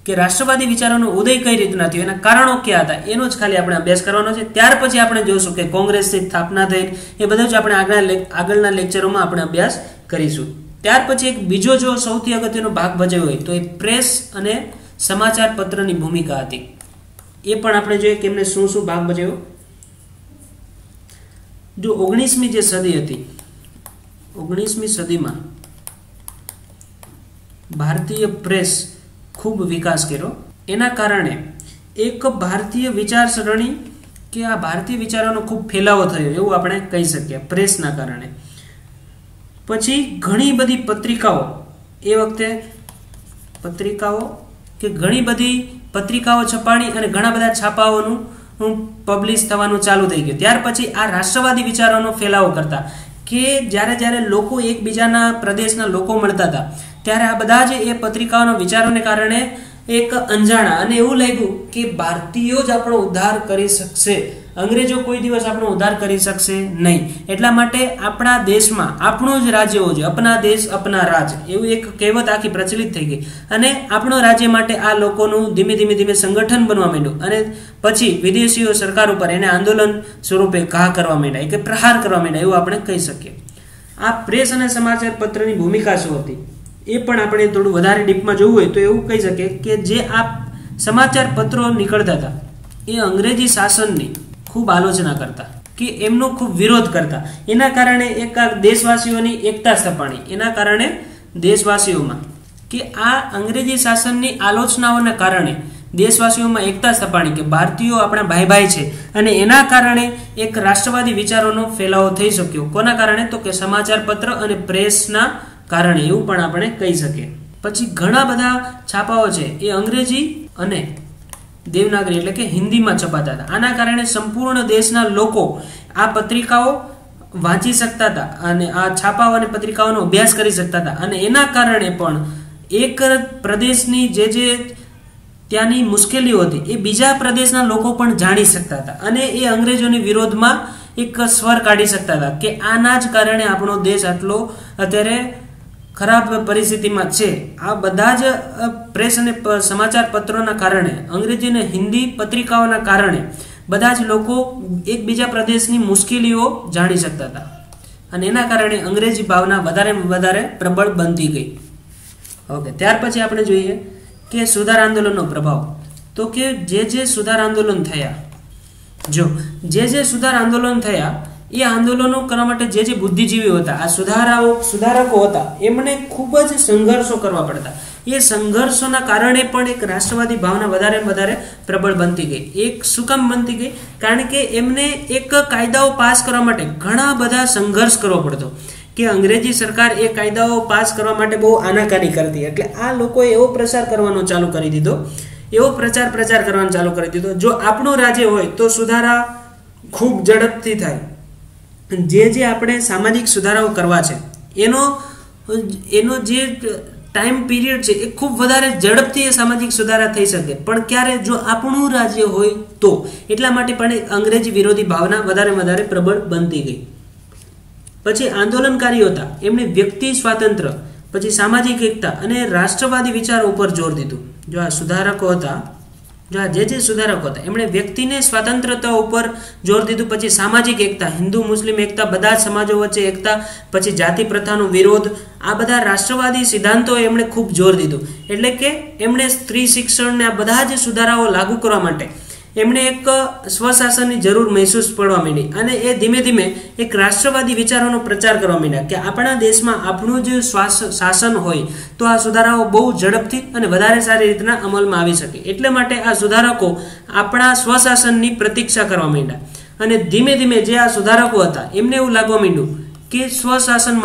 કે રાષ્ટ્રવાદી વિચારોનો ઉદય કઈ રીતના થયો, એના કારણો ક્યાં હતા એનો જ ખાલી આપણે અભ્યાસ કરવાનો છે. ત્યાર પછી આપણે જોઈશું કે કોંગ્રેસની સ્થાપના થઈ એ બધું જ આપણે આગળના લેક્ચરોમાં આપણે અભ્યાસ કરીશું. ત્યાર પછી એક બીજો જો સૌથી અગત્યનો ભાગ ભજવ્યો હોય તો એ પ્રેસ અને સમાચાર પત્રની ભૂમિકા હતી. એ પણ આપણે જોઈએ કે એમને શું ભાગ ભજવ્યો. જો 19મી જે સદી હતી, 19મી સદીમાં ભારતીય પ્રેસ ખૂબ વિકાસ કર્યો. એના કારણે એક ભારતીય વિચારસરણી કે આ ભારતીય વિચારોનો ખૂબ ફેલાવો થયો એવું આપણે કહી શકીએ પ્રેસના કારણે. પછી ઘણી બધી પત્રિકાઓ, એ વખતે ઘણી બધી પત્રિકાઓ છપાણી અને ઘણા બધા છાપાઓનું પબ્લિશ થવાનું ચાલુ થઈ ગયું. ત્યાર પછી આ રાષ્ટ્રવાદી વિચારોનો ફેલાવો કરતા કે જ્યારે લોકો એકબીજાના પ્રદેશના લોકો મળતા હતા ત્યારે આ બધા જ એ પત્રિકાઓના વિચારોને કારણે એક અંજાણા અને એવું લાગ્યું કે ભારતીયો જ આપણો ઉદ્ધાર કરી શકશે, અંગ્રેજો કોઈ દિવસ આપણો ઉદ્ધાર કરી શકશે નહીં. એટલા માટે આપણા દેશમાં આપણું જ રાજ્ય હોવું જોઈએ, અપના દેશ અપના રાજ, એવું એક કહેવત આખી પ્રચલિત થઈ ગઈ. અને આપણો રાજ્ય માટે આ લોકોનું ધીમે ધીમે સંગઠન બનવા માંડ્યું અને પછી વિદેશીઓ સરકાર ઉપર એને આંદોલન સ્વરૂપે ઘા કરવા માંડ્યા, કે પ્રહાર કરવા માંડ્યા, એવું આપણે કહી શકીએ. આ પ્રેસ અને સમાચાર પત્રની ભૂમિકા શું હતી એ પણ આપણે થોડું વધારે ડીપમાં જોવું હોય તો એવું કહી શકીએ કે જે આ સમાચાર પત્રો નીકળતા હતા એ અંગ્રેજી શાસનની ખૂબ આલોચના કરતા, કે એમનો ખૂબ વિરોધ કરતા. એના કારણે એક દેશવાસીઓની એકતા સ્થપાણી, એના કારણે દેશવાસીઓમાં કે આ અંગ્રેજી શાસનની આલોચનાઓના કારણે દેશવાસીઓમાં એકતા સ્થપાણી કે ભારતીયો આપણા ભાઈ છે, અને એના કારણે એક રાષ્ટ્રવાદી વિચારોનો ફેલાવો થઈ શક્યો. કોના કારણે? તો કે સમાચાર પત્ર અને પ્રેસના કારણે, એવું પણ આપણે કહી શકીએ. પછી ઘણા બધા છાપાઓ છે એ અંગ્રેજી અને દેવનાગરી એટલે કે હિન્દીમાં છપાતા હતા. આના કારણે સંપૂર્ણ દેશના લોકો આ પત્રિકાઓ વાંચી શકતા હતા અને આ છાપાઓ અને પત્રિકાઓનો અભ્યાસ કરી શકતા હતા, અને એના કારણે પણ એક પ્રદેશની જે ત્યાંની મુશ્કેલીઓ હતી એ બીજા પ્રદેશના લોકો પણ જાણી શકતા હતા, અને એ અંગ્રેજોની વિરોધમાં એક સ્વર કાઢી શકતા હતા કે આના જ કારણે આપણો દેશ આટલો અત્યારે ખરાબ પરિસ્થિતિમાં છે. આ બધા જ પ્રેસ અને સમાચાર પત્રોના કારણે, અંગ્રેજી અને હિન્દી પત્રિકાઓના કારણે બધા જ લોકો એકબીજા પ્રદેશની મુશ્કેલીઓ જાણી શકતા હતા, અને એના કારણે અંગ્રેજી ભાવના વધારે પ્રબળ બનતી ગઈ. ઓકે, ત્યાર પછી આપણે જોઈએ કે સુધાર આંદોલનનો પ્રભાવ. તો કે જે સુધાર આંદોલન થયા, જે સુધાર આંદોલન થયા એ આંદોલનો કરવા માટે જે બુદ્ધિજીવીઓ હતા, આ સુધારકો હતા, એમને ખૂબ જ સંઘર્ષો કરવા પડતા. એ સંઘર્ષોના કારણે પણ એક રાષ્ટ્રવાદી ભાવના વધારે પ્રબળ બનતી ગઈ. એક શું કામ બનતી ગઈ? કારણ કે એમને એક કાયદાઓ પાસ કરવા માટે ઘણા બધા સંઘર્ષ કરવો પડતો, કે અંગ્રેજી સરકાર એ કાયદાઓ પાસ કરવા માટે બહુ આનાકાની કરતી. એટલે આ લોકોએ એવો પ્રચાર કરવાનો ચાલુ કરી દીધો, એવો પ્રચાર કરવાનો ચાલુ કરી દીધો, જો આપણું રાજ્ય હોય તો સુધારા ખૂબ ઝડપથી થાય. જે આપણે સામાજિક સુધારાઓ કરવા છે એનો જે ટાઈમ પીરિયડ છે એ ખૂબ વધારે ઝડપથી એ સામાજિક સુધારા થઈ શકે, પણ ક્યારે? જો આપણું રાજ્ય હોય તો. એટલા માટે પણ અંગ્રેજી વિરોધી ભાવના વધારે પ્રબળ બનતી ગઈ. પછી આંદોલનકારીઓ હતા, એમણે વ્યક્તિ સ્વાતંત્ર્ય, પછી સામાજિક એકતા અને રાષ્ટ્રવાદી વિચારો ઉપર જોર દીધું. જો આ સુધારકો હતા, જે સુધારકો હતા એમણે વ્યક્તિને સ્વતંત્રતા ઉપર જોર દીધું. પછી સામાજિક એકતા, હિન્દુ મુસ્લિમ એકતા, બધા જ સમાજો વચ્ચે એકતા, પછી જાતિ પ્રથાનો વિરોધ, આ બધા રાષ્ટ્રવાદી સિદ્ધાંતો એમણે ખૂબ જોર દીધું. એટલે કે એમણે સ્ત્રી શિક્ષણને આ બધા જ સુધારાઓ લાગુ કરવા માટે એમણે એક સ્વશાસનની જરૂર મહેસૂસ પડવા માંડી, અને એ ધીમે એક રાષ્ટ્રવાદી વિચારોનો પ્રચાર કરવા માંડ્યા કે આપણા દેશમાં આપણું જ શાસન હોય તો આ સુધારાઓ બહુ ઝડપથી અને વધારે સારી રીતના અમલમાં આવી શકે. એટલે માટે આ સુધારકો આપણા સ્વશાસનની પ્રતીક્ષા કરવા માંડ્યા, અને ધીમે જે આ સુધારકો હતા એમને એવું લાગવા માંડ્યું કે સ્વશાસન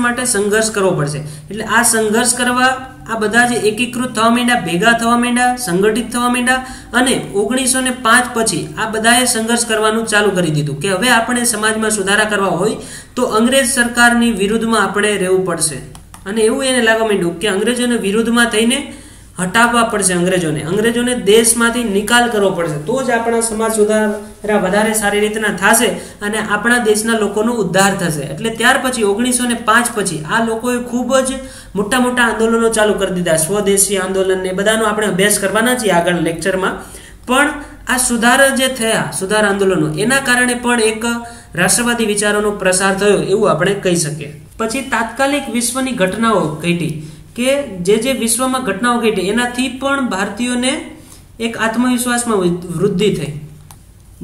માટે સંઘર્ષ કરવો પડશે. એટલે આ સંઘર્ષ કરવા આ બધા જે એકીકૃત થવા માંડ્યા, ભેગા થવા માંડ્યા, સંગઠિત થવા માંડ્યા, અને 1905 પછી આ બધાએ સંઘર્ષ કરવાનું ચાલુ કરી દીધું કે હવે આપણે સમાજમાં સુધારા કરવા હોય તો અંગ્રેજ સરકારની વિરુદ્ધમાં આપણે રહેવું પડશે. અને એવું એને લાગવા માંડ્યું કે અંગ્રેજોના વિરુદ્ધમાં થઈને હટાવવા પડશે, અંગ્રેજોને દેશમાંથી નિકાલ કરવો પડશે, તો જ આપણા સમાજ સુધારા વધારે સારી રીતના થશે અને આપણા દેશના લોકોનો ઉદ્ધાર થશે. એટલે ત્યાર પછી 1905 પછી આ લોકોએ ખૂબ જ મોટા આંદોલનો ચાલુ કરી દીધા, સ્વદેશી આંદોલન ને બધાનો આપણે અભ્યાસ કરવાના છીએ આગળ લેક્ચરમાં. પણ આ સુધાર આંદોલનો એના કારણે પણ એક રાષ્ટ્રવાદી વિચારોનો પ્રસાર થયો એવું આપણે કહી શકીએ. પછી તાત્કાલિક વિશ્વની ઘટનાઓ ઘટી, કે જે વિશ્વમાં ઘટનાઓ ઘટી એનાથી પણ ભારતીયોને એક આત્મવિશ્વાસમાં વૃદ્ધિ થઈ.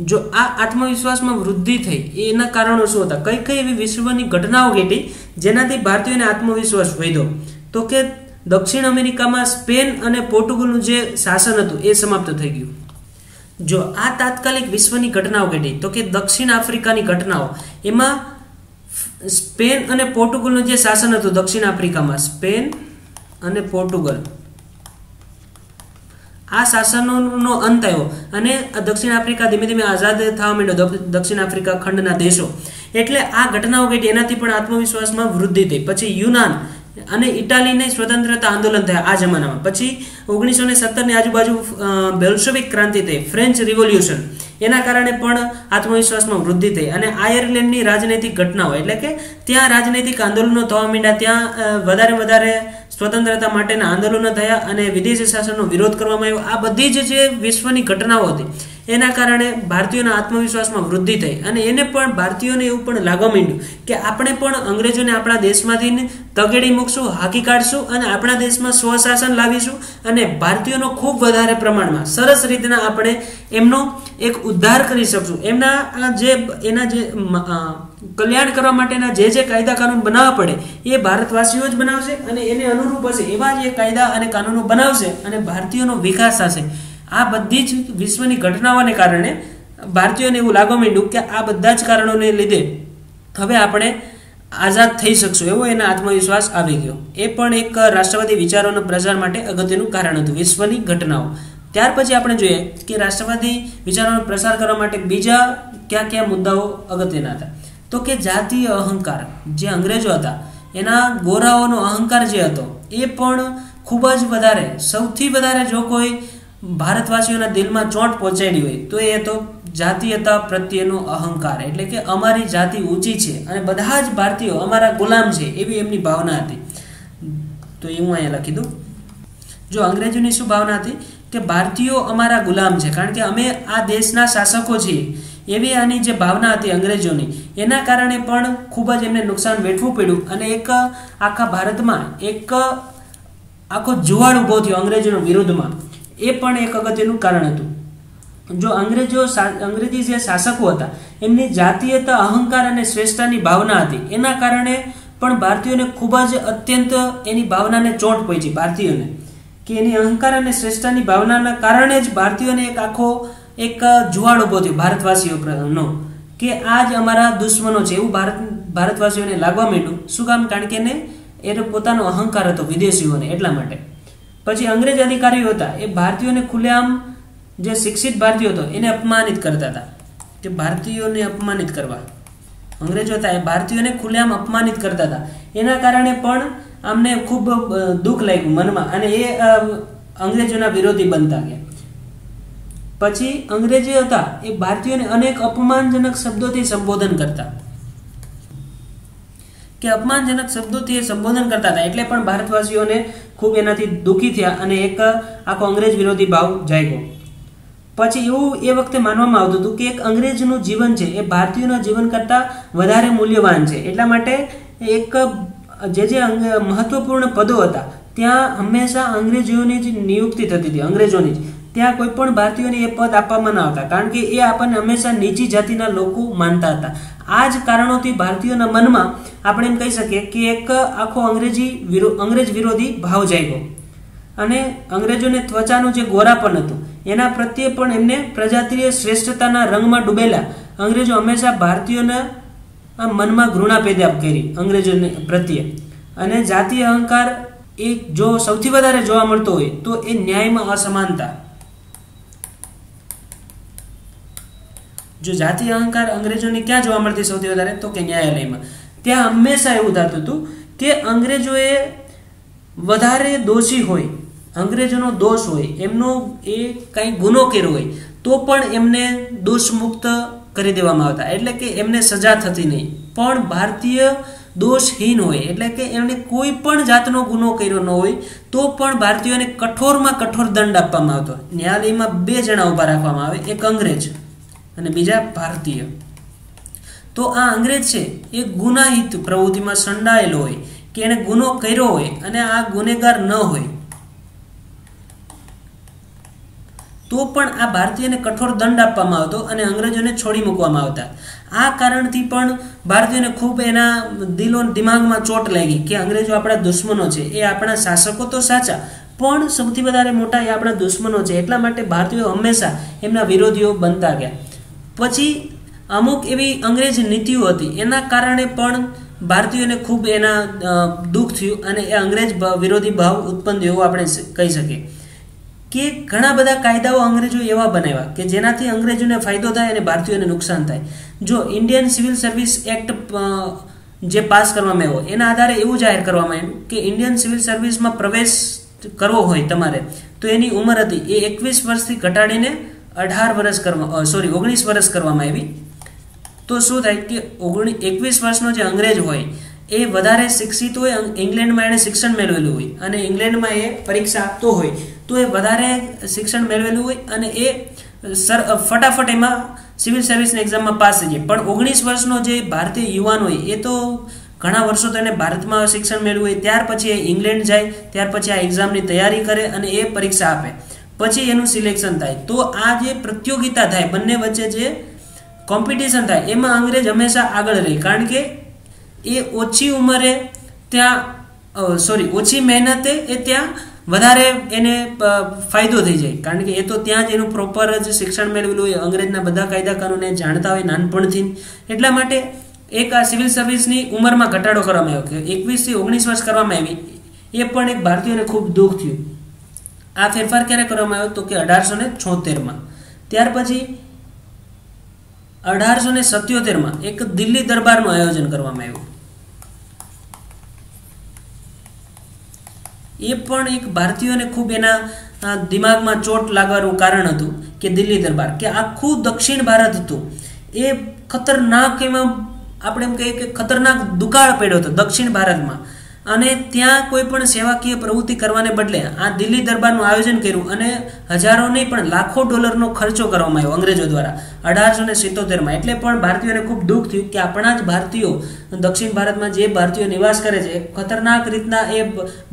જો આ આત્મવિશ્વાસમાં વૃદ્ધિ થઈ એના કારણો શું હતા? કઈ એવી વિશ્વની ઘટનાઓ ઘટી જેનાથી ભારતીયોને આત્મવિશ્વાસ વધ્યો? તો કે દક્ષિણ અમેરિકામાં સ્પેન અને પોર્ટુગલનું જે શાસન હતું એ સમાપ્ત થઈ ગયું. જો આ તાત્કાલિક વિશ્વની ઘટનાઓ ઘટી, તો કે દક્ષિણ આફ્રિકાની ઘટનાઓ, એમાં સ્પેન અને પોર્ટુગલનું જે શાસન હતું દક્ષિણ આફ્રિકામાં, સ્પેન અને પોર્ટુગલ, આ શાસનોનો અંત આવ્યો અને દક્ષિણ આફ્રિકા ધીમે ધીમે આઝાદ થવા માંડ્યો, દક્ષિણ આફ્રિકા ખંડના દેશો. એટલે આ ઘટનાઓ ઘટી, એનાથી પણ આત્મવિશ્વાસમાં વૃદ્ધિ થઈ. પછી યુનાન અને ઇટાલીને સ્વતંત્રતા આંદોલન થયા આ જમાનામાં. પછી 1917 ની આજુબાજુ બોલ્શેવિક ક્રાંતિ થઈ, ફ્રેન્ચ રિવોલ્યુશન, એના કારણે પણ આત્મવિશ્વાસમાં વૃદ્ધિ થઈ. અને આયર્લેન્ડની રાજનૈતિક ઘટનાઓ, એટલે કે ત્યાં રાજનૈતિક આંદોલનો થવા માંડ્યા, ત્યાં વધારે સ્વતંત્રતા માટેના આંદોલનો થયા અને વિદેશી શાસનનો વિરોધ કરવામાં આવ્યો. આ બધી જ જે વિશ્વની ઘટનાઓ હતી એના કારણે ભારતીયોના આત્મવિશ્વાસમાં વૃદ્ધિ થઈ અને એને પણ ભારતીયોને એવું પણ લાગવા માંડ્યું કે આપણે પણ અંગ્રેજોને આપણા દેશમાંથી તગેડી મૂકશું, હાકી કાઢશું અને આપણા દેશમાં સ્વશાસન લાવીશું અને ભારતીયોનો ખૂબ વધારે પ્રમાણમાં સરસ રીતના આપણે એમનો એક ઉદ્ધાર કરી શકશું. એના જે કલ્યાણ કરવા માટેના જે કાયદા કાનૂન બનાવવા પડે એ ભારતવાસીઓ જ બનાવશે અને એને અનુરૂપ હશે એવા જ એ કાયદા અને કાનૂનો બનાવશે અને ભારતીયોનો વિકાસ થશે. આ બધી જ વિશ્વની ઘટનાઓને કારણે ભારતીયોને એવું લાગવા માંડ્યું કે આ બધા જ કારણોને લીધે હવે આપણે આઝાદ થઈ શકશું, એવો એના આત્મવિશ્વાસ આવી ગયો. એ પણ એક રાષ્ટ્રવાદી વિચારોના પ્રચાર માટે અગત્યનું કારણ હતું, વિશ્વની ઘટનાઓ. ત્યાર પછી આપણે જોઈએ કે રાષ્ટ્રવાદી વિચારોનો પ્રસાર કરવા માટે બીજા કયા મુદ્દાઓ અગત્યના હતા. તો કે જાતીય અહંકાર, જે અંગ્રેજો હતા એના ગોરાઓનો અહંકાર જે હતો એ પણ ખૂબ જ વધારે, સૌથી વધારે જો કોઈ ભારતવાસીઓના દિલમાં ચોંટ પહોંચાડી હોય તો એ તો જાતીયતા પ્રત્યેનો અહંકાર, એટલે કે અમારી જાતિ ઊંચી છે અને બધા જ ભારતીયો અમારા ગુલામ છે, એવી એમની ભાવના હતી. તો એ હું અહીંયા લખી દઉં. જો અંગ્રેજોની શું ભાવના હતી કે ભારતીયો અમારા ગુલામ છે, કારણ કે અમે આ દેશના શાસકો છીએ, એવી આની જે ભાવના હતી અંગ્રેજોની, એના કારણે પણ ખૂબ જ એમને નુકસાન વેઠવું પડ્યું અને એક આખા ભારતમાં એક આખો જુવાળ ઊભો થયો અંગ્રેજોના વિરુદ્ધમાં. એ પણ એક અગત્યનું કારણ હતું. જો અંગ્રેજી જે શાસકો હતા એમની જાતીયતા, અહંકાર અને શ્રેષ્ઠતાની ભાવના હતી, એના કારણે પણ ભારતીયોને ખૂબ જ અત્યંત એની ભાવનાને ચોંટ પહોંચી ભારતીયોને, કે એની અહંકાર અને શ્રેષ્ઠતાની ભાવનાના કારણે જ ભારતીયોને એક આખો એક જુવાળ ઊભો થયો ભારતવાસીઓનો, કે આ જ અમારા દુશ્મનો છે એવું ભારતવાસીઓને લાગવા માંડ્યું. શું કામ? કારણ કે એને પોતાનો અહંકાર હતો વિદેશીઓને, એટલા માટે. પછી અંગ્રેજ અધિકારીઓ હતા એ ભારતીયોને ખુલ્લેઆમ, જે શિક્ષિત ભારતીયો હતો એને અપમાનિત કરતા હતા, કે ભારતીયોને અપમાનિત કરવા, અંગ્રેજો હતા એ ભારતીયોને ખુલ્લેઆમ અપમાનિત કરતા હતા. એના કારણે પણ અમને ખૂબ દુઃખ લાગ્યું મનમાં અને એ અંગ્રેજોના વિરોધી બનતા ગયા. પછી અંગ્રેજો હતા એ ભારતીયોને અનેક અપમાનજનક શબ્દોથી સંબોધન કરતા, કે અપમાનજનક શબ્દોથી સંબોધન કરતા હતા, એટલે પણ ભારતવાસીઓને ખૂબ એનાથી દુઃખી થયા અને એક આખો અંગ્રેજ વિરોધી ભાવ જાગ્યો. પછી એવું એ વખતે માનવામાં આવતું હતું કે એક અંગ્રેજનું જીવન છે એ ભારતીયોના જીવન કરતાં વધારે મૂલ્યવાન છે, એટલા માટે એક જે મહત્વપૂર્ણ પદો હતા ત્યાં હંમેશા અંગ્રેજીઓની જ નિયુક્તિ થતી હતી, અંગ્રેજોની જ. ત્યાં કોઈ પણ ભારતીયોને એ પદ આપવામાં ન આવતા, કારણ કે એ આપણને હંમેશા નીચી જાતિના લોકો માનતા હતા. આ જ કારણોથી ભારતીયોના મનમાં આપણે એમ કહી શકીએ કે એક આખો અંગ્રેજ વિરોધી ભાવ જાગ્યો અને અંગ્રેજોને ત્વચાનું જે ગોરાપણ હતું એના પ્રત્યે પણ એમને પ્રજાતીય શ્રેષ્ઠતાના રંગમાં ડૂબેલા અંગ્રેજો હંમેશા ભારતીયોના મનમાં ઘૃણા પેદા કરી અંગ્રેજોને પ્રત્યે. અને જાતીય અહંકાર એ જો સૌથી વધારે જોવા મળતો હોય તો એ ન્યાયમાં અસમાનતા. જો જાતીય અહંકાર અંગ્રેજોની ક્યાં જોવા મળતી સૌથી વધારે? તો કે ન્યાયાલયમાં. ત્યાં હંમેશા એવું થતું હતું કે અંગ્રેજોએ વધારે દોષી હોય, અંગ્રેજોનો દોષ હોય, એમનો એ કંઈ ગુનો કર્યો હોય તો પણ એમને દોષમુક્ત કરી દેવામાં આવતા, એટલે કે એમને સજા થતી નહીં. પણ ભારતીય દોષહીન હોય, એટલે કે એમને કોઈ પણ જાતનો ગુનો કર્યો ન હોય તો પણ ભારતીયોને કઠોરમાં કઠોર દંડ આપવામાં આવતો. ન્યાયાલયમાં 2 જણા ઉભા રાખવામાં આવે, એક અંગ્રેજ અને બીજા ભારતીય. તો આ અંગ્રેજ છે એ ગુનાહિત પ્રવૃત્તિમાં સંડાયેલો હોય, કે એને ગુનો કર્યો હોય અને આ ગુનેગાર ન હોય તો પણ આ ભારતીયને કઠોર દંડ આપવામાં આવતો અને અંગ્રેજોને છોડી મૂકવામાં આવતા. આ કારણથી પણ ભારતીયોને ખૂબ એના દિમાગમાં ચોટ લાગી કે અંગ્રેજો આપણા દુશ્મનો છે, એ આપણા શાસકો તો સાચા પણ સૌથી વધારે મોટા એ આપણા દુશ્મનો છે, એટલા માટે ભારતીયો હંમેશા એમના વિરોધીઓ બનતા ગયા. પછી અમુક એવી અંગ્રેજ નીતિઓ હતી એના કારણે પણ ભારતીયોને ખૂબ એના દુઃખ થયું અને એ અંગ્રેજ વિરોધી ભાવ ઉત્પન્ન થયો એવું આપણે કહી શકીએ. કે ઘણા બધા કાયદાઓ અંગ્રેજો એવા બનાવ્યા કે જેનાથી અંગ્રેજોને ફાયદો થાય અને ભારતીયોને નુકસાન થાય. જો ઇન્ડિયન સિવિલ સર્વિસ એક્ટ જે પાસ કરવામાં આવ્યો એના આધારે એવું જાહેર કરવામાં આવ્યું કે ઇન્ડિયન સિવિલ સર્વિસમાં પ્રવેશ કરવો હોય તમારે તો એની ઉંમર હતી એ 21 વર્ષથી ઘટાડીને 19 વર્ષ કરવામાં આવી. તો શું થાય કે 21 વર્ષનો જે અંગ્રેજ હોય એ વધારે શિક્ષિત હોય, ઇંગ્લેન્ડમાં એણે શિક્ષણ મેળવેલું હોય અને ઇંગ્લેન્ડમાં એ પરીક્ષા આપતો હોય તો એ વધારે શિક્ષણ મેળવેલું હોય અને એ ફટાફટ એમાં સિવિલ સર્વિસની એક્ઝામમાં પાસ થઈ જાય. પણ 19 વર્ષનો જે ભારતીય યુવાન હોય એ તો ઘણા વર્ષો તો એને ભારતમાં શિક્ષણ મેળવ્યું હોય, ત્યાર પછી એ ઇંગ્લેન્ડ જાય, ત્યાર પછી આ એક્ઝામની તૈયારી કરે અને એ પરીક્ષા આપે, પછી એનું સિલેક્શન થાય. તો આ જે પ્રતિયોગિતા થાય બંને વચ્ચે જે કોમ્પિટિશન થાય એમાં અંગ્રેજ હંમેશા આગળ રહે, કારણ કે એ ઓછી ઉંમરે ત્યાં ઓછી મહેનતે એ ત્યાં વધારે એને ફાયદો થઈ જાય, કારણ કે એ તો ત્યાં જ એનું પ્રોપર જ શિક્ષણ મેળવેલું હોય, અંગ્રેજના બધા કાયદા કાનૂને જાણતા હોય નાનપણથી. એટલા માટે એક આ સિવિલ સર્વિસની ઉંમરમાં ઘટાડો કરવામાં આવ્યો કે 21 થી 19 વર્ષ કરવામાં આવી. એ પણ એક ભારતીયોને ખૂબ દુઃખ થયું. આ ફેરફાર ક્યારે કરવામાં આવ્યો તો કે 1876માં. ત્યાર પછી 1877માં એક દિલ્હી દરબારનું આયોજન કરવામાં આવ્યું. એ પણ એક ભારતીયોને ખૂબ એના દિમાગમાં ચોટ લાગવાનું કારણ હતું કે દિલ્હી દરબાર કે આખું દક્ષિણ ભારત હતું એ ખતરનાક, એમાં આપણે એમ કહીએ કે ખતરનાક દુકાળ પડ્યો હતો દક્ષિણ ભારતમાં, અને ત્યાં કોઈ પણ સેવાકીય પ્રવૃત્તિ કરવાને બદલે આ દિલ્હી દરબારનું આયોજન કર્યું અને હજારો નહીં પણ લાખો ડોલરનો ખર્ચો કરવામાં આવ્યો અંગ્રેજો દ્વારા 1877માં. એટલે પણ ભારતીયોને ખૂબ દુઃખ થયું કે આપણા જ ભારતીયો દક્ષિણ ભારતમાં જે ભારતીયો નિવાસ કરે છે ખતરનાક રીતના એ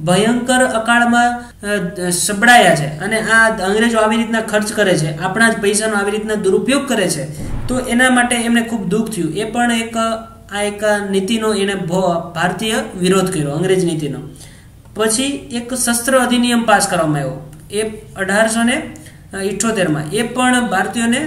ભયંકર અકાળમાં સબડાયા છે અને આ અંગ્રેજો આવી રીતના ખર્ચ કરે છે, આપણા જ પૈસાનો આવી રીતના દુરુપયોગ કરે છે. તો એના માટે એમને ખૂબ દુઃખ થયું. એ પણ એક નીતિનો એને ભારતીય વિરોધ કર્યો, અંગ્રેજ નીતિનો. પછી એક શસ્ત્ર અધિનિયમ પાસ કરવામાં આવ્યો એ 1878માં. એ પણ ભારતીયોને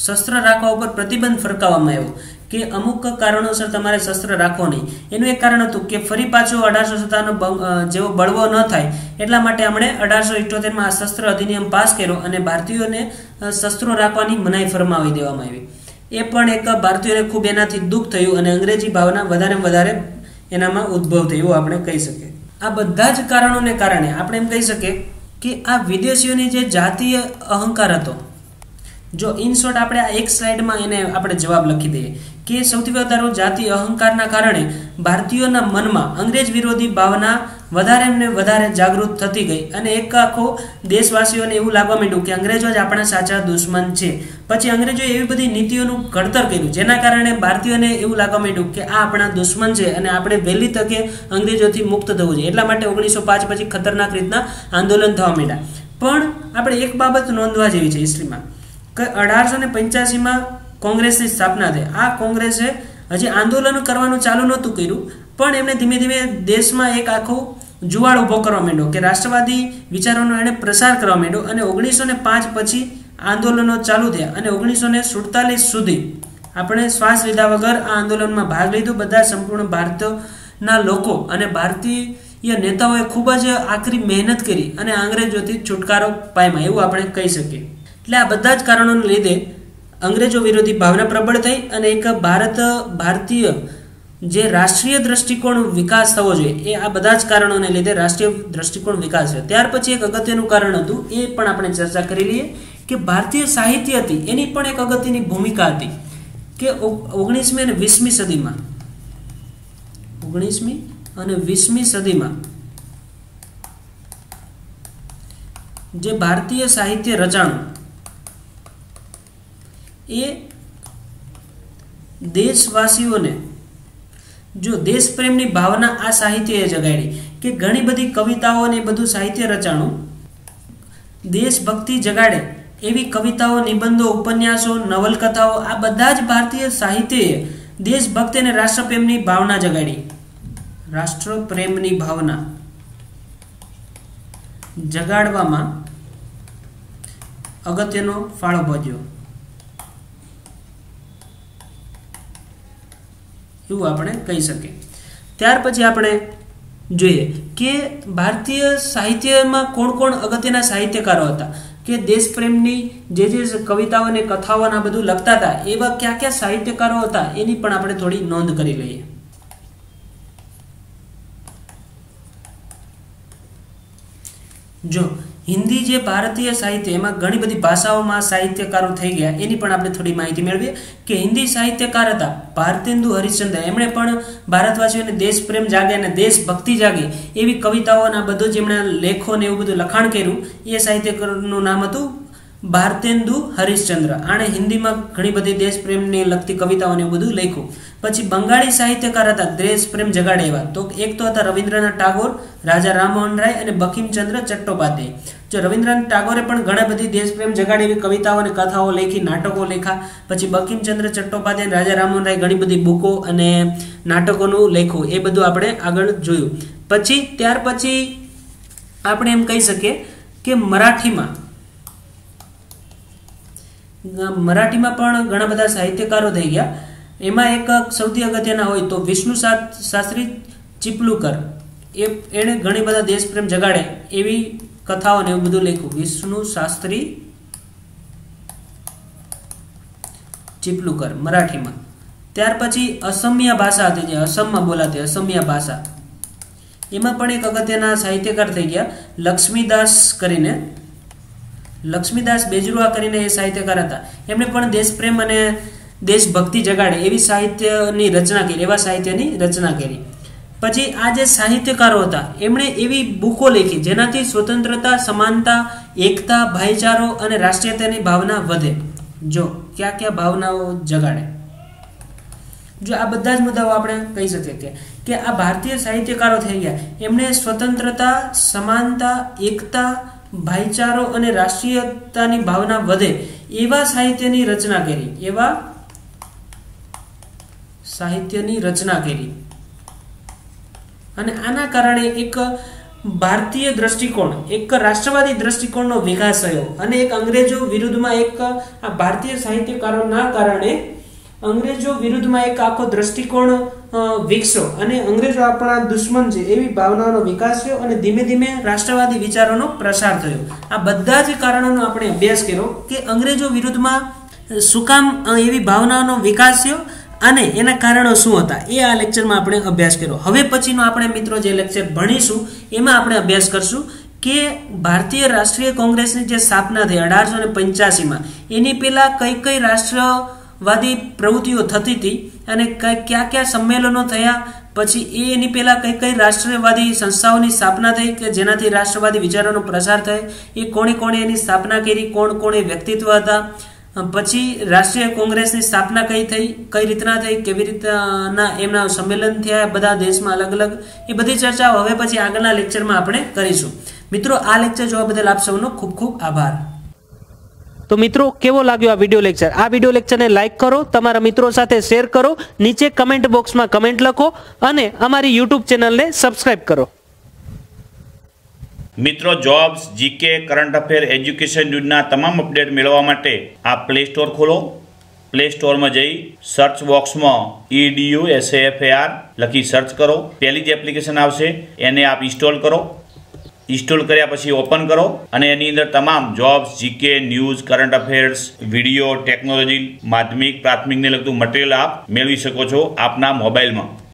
શસ્ત્ર રાખવા ઉપર પ્રતિબંધ ફરકાવવામાં આવ્યો કે અમુક કારણોસર તમારે શસ્ત્ર રાખવો નહીં. એનું એક કારણ હતું કે ફરી પાછો 1857 જેવો બળવો ન થાય એટલા માટે આપણે 1878માં આ શસ્ત્ર અધિનિયમ પાસ કર્યો અને ભારતીયોને શસ્ત્રો રાખવાની મનાઈ ફરમાવી દેવામાં આવી. એ પણ એક ભારતીયોને ખૂબ એનાથી દુઃખ થયું અને અંગ્રેજી ભાવના વધારે એનામાં ઉદ્ભવ થયો એવું આપણે કહી શકીએ. આ બધા જ કારણોને કારણે આપણે એમ કહી શકીએ કે આ વિદેશીઓની જે જાતીય અહંકાર હતો, જો ઇન શોર્ટ આપણે આ એક સ્લાઇડમાં એને આપણે જવાબ લખી દઈએ કે સૌથી વધારે જાતીય અહંકારના કારણે ભારતીયોના મનમાં અંગ્રેજ વિરોધી ભાવના વધારે જાગૃત થતી ગઈ અને એક આખો દેશવાસીઓને એવું લાગવા માંડ્યું કે અંગ્રેજો જ આપણા સાચા દુશ્મન છે. પછી અંગ્રેજોએ એવી બધી નીતિઓનું ઘડતર કર્યું જેના કારણે ભારતીયોને એવું લાગવા માંડ્યું કે આ આપણા દુશ્મન છે અને આપણે વહેલી તકે અંગ્રેજોથી મુક્ત થવું જોઈએ. એટલા માટે 1905 પછી ખતરનાક રીતના આંદોલન થવા માંડ્યા. પણ આપણે એક બાબત નોંધવા જેવી છે હિસ્ટ્રીમાં કે 1885માં કોંગ્રેસની સ્થાપના થઈ. આ કોંગ્રેસે હજી આંદોલન કરવાનું ચાલુ નહોતું કર્યું પણ એમને ધીમે ધીમે દેશમાં એક આખો જુવાળ ઊભો કરવા માંડ્યો કે રાષ્ટ્રવાદી વિચારોનો એણે પ્રસાર કરવા માંડ્યો અને 1905 પછી આંદોલનો ચાલુ થયા અને 1947 સુધી આપણે શ્વાસ લીધા વગર આ આંદોલનમાં ભાગ લીધો. બધા સંપૂર્ણ ભારતના લોકો અને ભારતીય નેતાઓએ ખૂબ જ આકરી મહેનત કરી અને અંગ્રેજોથી છુટકારો પામ્યા એવું આપણે કહી શકીએ. એટલે આ બધા જ કારણોને લીધે અંગ્રેજો વિરોધી ભાવના પ્રબળ થઈ અને એક ભારતીય જે રાષ્ટ્રીય દ્રષ્ટિકોણ વિકાસ થવો જોઈએ એ આ બધા જ કારણોને લીધે રાષ્ટ્રીય દ્રષ્ટિકોણ વિકાસ થયો. ત્યાર પછી એક અગત્યનું કારણ હતું એ પણ આપણે ચર્ચા કરી લઈએ કે ભારતીય સાહિત્ય હતી એની પણ એક અગત્યની ભૂમિકા હતી કે 19મી અને 20મી સદીમાં જે ભારતીય સાહિત્ય રચાણું એ દેશવાસીઓને જો દેશપ્રેમની ભાવના આ સાહિત્યએ જગાડી કે ઘણી બધી કવિતાઓ અને બધું સાહિત્ય રચાણું દેશભક્તિ જગાડે એવી કવિતાઓ, નિબંધો, ઉપન્યાસો, નવલકથાઓ આ બધા જ ભારતીય સાહિત્યએ દેશભક્તિ અને રાષ્ટ્રપ્રેમની ભાવના જગાડી. રાષ્ટ્રપ્રેમની ભાવના જગાડવામાં અગત્યનો ફાળો ભજવ્યો એવું આપણે કહી શકીએ. ત્યાર પછી આપણે જોઈએ કે ભારતીય સાહિત્યમાં કોણ કોણ અગત્યના સાહિત્યકારો હતા, કે દેશપ્રેમની જે કવિતાઓ અને કથાઓ આ બધું લખતા હતા એવા કયા કયા સાહિત્યકારો હતા એની પણ આપણે થોડી નોંધ કરી લઈએ. જો હિન્દી જે ભારતીય સાહિત્ય એમાં ઘણી બધી ભાષાઓમાં સાહિત્યકારો થઈ ગયા એની પણ આપણે થોડી માહિતી મેળવીએ કે હિન્દી સાહિત્યકાર હતા ભારતેન્દુ હરિશ્ચંદ્ર. એમણે પણ ભારતવાસીઓને દેશપ્રેમ જાગે અને દેશભક્તિ જાગે એવી કવિતાઓના બધું જેમણે લેખો ને એવું બધું લખાણ કર્યું એ સાહિત્યકારનું નામ હતું ભારતેન્દુ હરિશ્ચંદ્ર. આણે હિન્દીમાં ઘણી બધી દેશપ્રેમને લગતી કવિતાઓને એવું બધું લખ્યું. પછી બંગાળી સાહિત્યકાર હતા દેશપ્રેમ જગાડે એવા, તો એક તો હતા રવિન્દ્રનાથ ટાગોર, રાજા રામમોહન રાય અને બંકિમચંદ્ર ચટ્ટોપાધ્યાય. જો રવિન્દ્રનાથ ટાગોરે પણ ઘણા બધી દેશપ્રેમ જગાડે એવી કવિતાઓ અને કથાઓ લખી, નાટકો લખ્યા. પછી બંકિમચંદ્ર ચટ્ટોપાધ્યાય અને રાજા રામમોહન રાય ઘણી બધી બુકો અને નાટકોનું લખ્યું. એ બધું આપણે આગળ જોયું. પછી ત્યાર પછી આપણે એમ કહી શકીએ કે મરાઠીમાં પણ ઘણા બધા સાહિત્યકારો થઈ ગયા. એમાં એક સૌથી અગત્યના હોય તો વિષ્ણુ શાસ્ત્રી ચિપલુકર. એણે ઘણી બધા દેશપ્રેમ જગાડે એવી કથાઓ ને એવું બધું લખ્યું. વિષ્ણુ શાસ્ત્રી ચિપલુકર મરાઠીમાં. ત્યાર પછી અસમિયા ભાષા હતી જે અસમમાં બોલાતી અસમિયા ભાષા, એમાં પણ એક અગત્યના સાહિત્યકાર થઈ ગયા લક્ષ્મીદાસ કરીને. લક્ષ્મીદાસ બેજરૂઆ કરીને એ સાહિત્યકાર હતા. એમણે પણ દેશપ્રેમ અને દેશભક્તિ જગાડે એવી સાહિત્યની રચના કરી, એવા સાહિત્યની રચના કરી. પછી આ જે સાહિત્યકારો હતા એમણે એવી બુકો લખી જેનાથી સ્વતંત્રતા, સમાનતા, એકતા, ભાઈચારો અને રાષ્ટ્રીયતાની ભાવના વધે. જો કયા કયા ભાવનાઓ જગાડે. જો આ બધા જ મુદ્દાઓ આપણે કહી શકીએ કે આ ભારતીય સાહિત્યકારો થઈ ગયા, એમણે સ્વતંત્રતા, સમાનતા, એકતા, ભાઈચારો અને રાષ્ટ્રીયતાની ભાવના વધે એવા સાહિત્યની રચના કરી, એવા સાહિત્યની રચના કરી. અને આના કારણે એક ભારતીય દ્રષ્ટિકોણ, એક રાષ્ટ્રવાદી દ્રષ્ટિકોણનો વિકાસ થયો અને એક અંગ્રેજો વિરુદ્ધમાં એક આ ભારતીય સાહિત્યકારોના કારણે અંગ્રેજો વિરુદ્ધમાં એક આખો દ્રષ્ટિકોણ વિકસ્યો અને અંગ્રેજો આપણા દુશ્મન છે એવી ભાવનાનો વિકાસ થયો અને ધીમે ધીમે રાષ્ટ્રવાદી વિચારોનો પ્રસાર થયો. આ બધા જ કારણોનો આપણે અભ્યાસ કર્યો કે અંગ્રેજો વિરુદ્ધમાં શું કામ એવી ભાવનાનો વિકાસ થયો અને એના કારણો શું હતા એ આ લેક્ચરમાં આપણે અભ્યાસ કર્યો. હવે પછીનો આપણે મિત્રો જે લેક્ચર ભણીશું એમાં આપણે અભ્યાસ કરશું કે ભારતીય રાષ્ટ્રીય કોંગ્રેસની જે સ્થાપના થઈ 1885માં, એની પહેલા કઈ કઈ રાષ્ટ્રવાદી પ્રવૃત્તિઓ થતી હતી અને કયા કયા સંમેલનો થયા, પછી એની પહેલા કઈ કઈ રાષ્ટ્રવાદી સંસ્થાઓની સ્થાપના થઈ કે જેનાથી રાષ્ટ્રવાદી વિચારોનો પ્રસાર થાય, એ કોણે કોણે એની સ્થાપના કરી, કોણ કોણ એ વ્યક્તિત્વ હતા, પછી રાષ્ટ્રીય કોંગ્રેસની સ્થાપના કઈ થઈ, કઈ રીતના થઈ, કેવી રીતના એમના સંમેલન થયા બધા દેશમાં અલગ અલગ, એ બધી ચર્ચાઓ હવે પછી આગળના લેક્ચરમાં આપણે કરીશું. મિત્રો આ લેક્ચર જોવા બદલ આપ સૌનો ખૂબ ખૂબ આભાર. તો મિત્રો કેવો લાગ્યો આ વિડિયો લેક્ચર? આ વિડિયો લેક્ચરને લાઈક કરો, તમારા મિત્રો સાથે શેર કરો, નીચે કમેન્ટ બોક્સમાં કમેન્ટ લખો અને અમારી યુટ્યુબ ચેનલને સબસ્ક્રાઇબ કરો. મિત્રો jobs, GK, current affair, education ન્યૂઝના તમામ અપડેટ મેળવવા માટે આ પ્લે સ્ટોર ખોલો. પ્લે સ્ટોરમાં જઈ સર્ચ બોક્સમાં EDUSAFAR લખી સર્ચ કરો. પહેલી જ એપ્લિકેશન આવશે એને આપ ઇન્સ્ટોલ કરો. ઇન્સ્ટોલ કર્યા પછી ઓપન કરો અને એની અંદર તમામ jobs, GK, news, current affairs, video, technology, માધ્યમિક, પ્રાથમિકને લગતું મટીરિયલ આપ મેળવી શકો છો આપના મોબાઈલમાં.